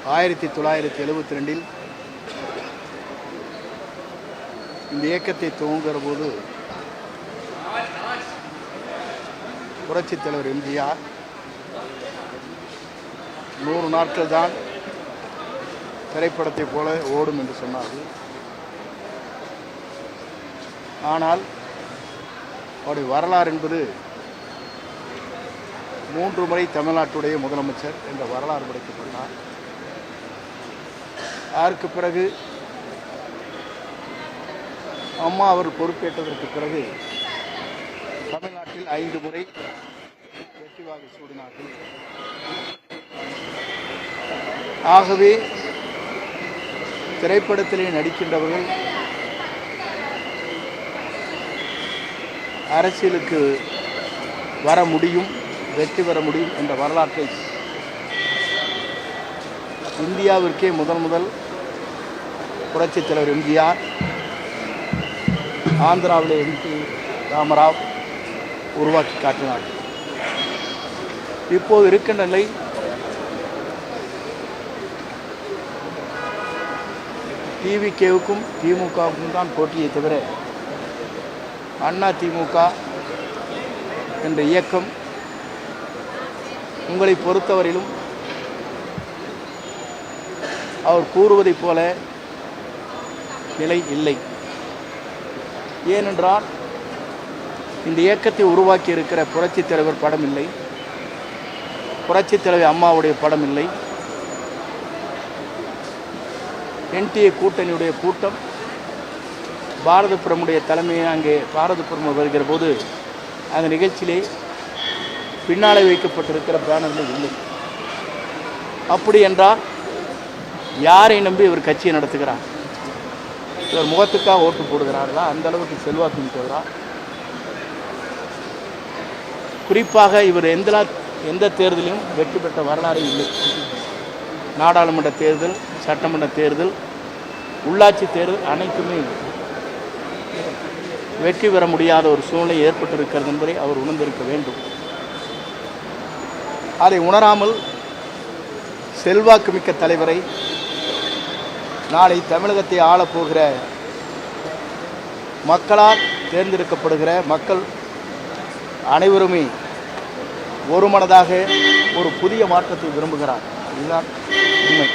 1972 இந்த இயக்கத்தை துவங்குகிற போது புரட்சித் தலைவர் எம்ஜிஆர் 100 நாட்கள் தான் திரைப்படத்தை போல ஓடும் என்று சொன்னார்கள். ஆனால் அவருடைய வரலாறு என்பது 3 முறை தமிழ்நாட்டுடைய முதலமைச்சர் என்ற வரலாறு படைக்கப்பட்டார். அதற்கு பிறகு அம்மா அவர் பொறுப்பேற்றதற்கு பிறகு தமிழ்நாட்டில் 5 முறை வெற்றி வாகை சூடினார்கள். ஆகவே திரைப்படத்திலே நடிக்கின்றவர்கள் அரசியலுக்கு வர முடியும், வெற்றி பெற முடியும் என்ற வரலாற்றை இந்தியாவிற்கே முதல் புரட்சித் தலைவர் எம்ஜிஆர், ஆந்திராவிலே எம்பி ராமராவ் உருவாக்கி காட்டினார். இப்போது இருக்கின்ற நிலை டிவிகேவுக்கும் திமுகவுக்கும் தான் போட்டியை தவிர அண்ணா திமுக என்ற இயக்கம் உங்களை பொறுத்தவரையிலும் அவர் கூறுவதைப் போல நிலை இல்லை. ஏனென்றால் இந்த இயக்கத்தை உருவாக்கி இருக்கிற புரட்சித் தலைவர் படம் இல்லை, புரட்சித் தலைவர் அம்மாவுடைய படம் இல்லை. என்டிஏ கூட்டணியுடைய கூட்டம் பாரத பிரமுடைய தலைமையை அங்கே பாரத பிரமு வருகிற போது அந்த நிகழ்ச்சியிலே பின்னாலே வைக்கப்பட்டிருக்கிற பேனர்கள் இல்லை. அப்படி என்றால் யாரை நம்பி இவர் கட்சியை நடத்துகிறார்? இவர் முகத்துக்காக ஓட்டு போடுகிறார்களா? அந்த அளவுக்கு செல்வாக்கு மிக்கவரா? குறிப்பாக இவர் எந்த தேர்தலையும் வெற்றி பெற்ற வரலாறு இல்லை. நாடாளுமன்ற தேர்தல், சட்டமன்ற தேர்தல், உள்ளாட்சி தேர்தல் அனைத்துமே வெற்றி பெற முடியாத ஒரு சூழ்நிலை ஏற்பட்டிருக்கிறது என்பதை அவர் உணர்ந்திருக்க வேண்டும். அதை உணராமல் செல்வாக்கு மிக்க தலைவரை, நாளை தமிழகத்தை ஆளப்போகிற மக்களால் தேர்ந்தெடுக்கப்படுகிற மக்கள் அனைவருமே ஒருமனதாக ஒரு புதிய மாற்றத்தை விரும்புகிறார். இதுதான் உண்மை.